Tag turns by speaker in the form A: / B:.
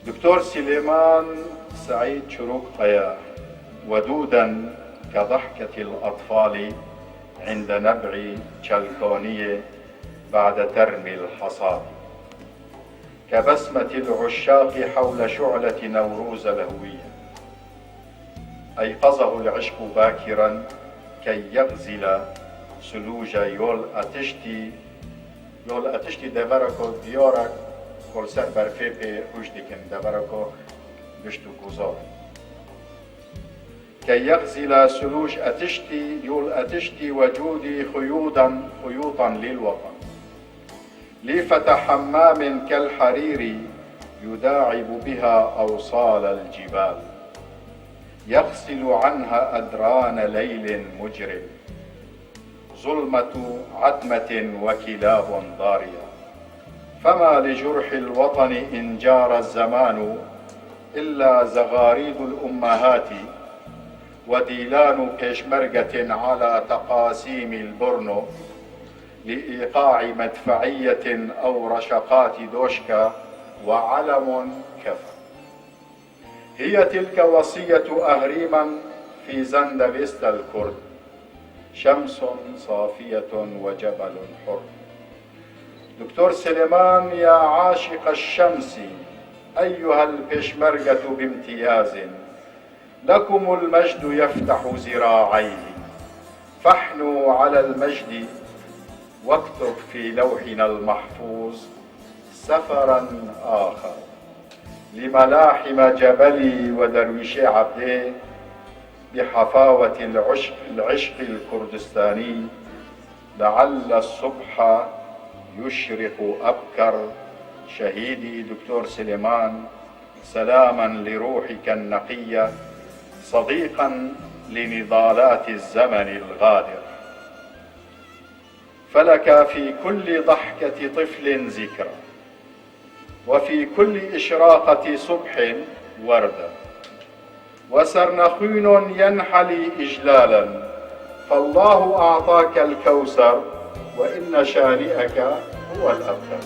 A: دكتور سليمان سعيد شروق قيا، ودودا كضحكة الأطفال عند نبع تشالكونية بعد ترمي الحصاد، كبسمة العشاق حول شعلة نوروز لهوية. أيقظه العشق باكرا كي يغزل سلوج يول أتشتي دبركو ديورك كل سر برفيبي رشدكن دبركو بشتو كوزار، كي يغزل سلوج أتشتي وجودي خيوطا للوطن، ليفة حمام كالحرير يداعب بها أوصال الجبال، يغسل عنها أدران ليل مجرم، ظلمة عتمة وكلاب ضارية. فما لجرح الوطن إن جار الزمان إلا زغاريد الأمهات وديلان بيشمرقة على تقاسيم البرنو، لإيقاع مدفعية أو رشقات دوشكا وعلم كفى. هي تلك وصية أهريما في زندفست الكرد، شمس صافية وجبل حر. دكتور سليمان يا عاشق الشمس أيها البشمركة بامتياز، لكم المجد يفتح ذراعيه، فاحنوا على المجد واكتب في لوحنا المحفوظ سفرا آخر لملاحم جبلي ودرويشي عبدي بحفاوة العشق الكردستاني، لعل الصبح يشرق أبكر. شهيدي دكتور سليمان، سلاما لروحك النقية، صديقا لنضالات الزمن الغادر. فلك في كل ضحكة طفل ذكرى، وفي كل إشراقة صبح وردة، وسرنخين ينحلي إجلالا، فالله أعطاك الكوثر وإن شانئك هو الأبتر.